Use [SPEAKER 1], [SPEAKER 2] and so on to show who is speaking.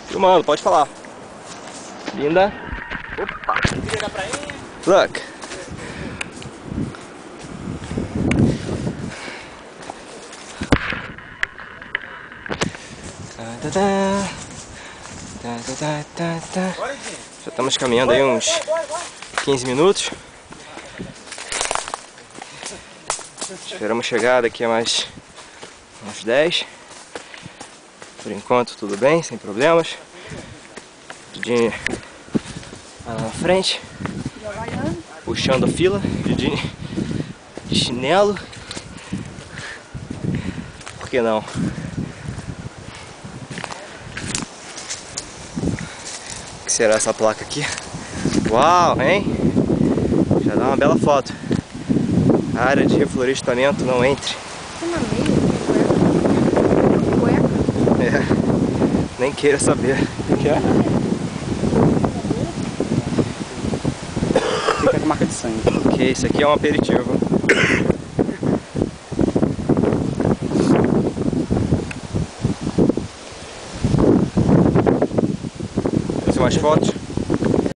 [SPEAKER 1] Filmando, pode falar. Linda. Opa! Look. Já estamos caminhando aí uns 15 minutos. Esperamos chegar daqui a mais uns 10. Por enquanto tudo bem, sem problemas. Didinho lá na frente, puxando a fila. Didinho de chinelo. Por que não? O que será essa placa aqui? Uau, hein? Já dá uma bela foto. Área de reflorestamento, não entre. É, nem queira saber. O que é?
[SPEAKER 2] Fica com marca de sangue.
[SPEAKER 1] Ok, isso aqui é um aperitivo. Fazer umas fotos.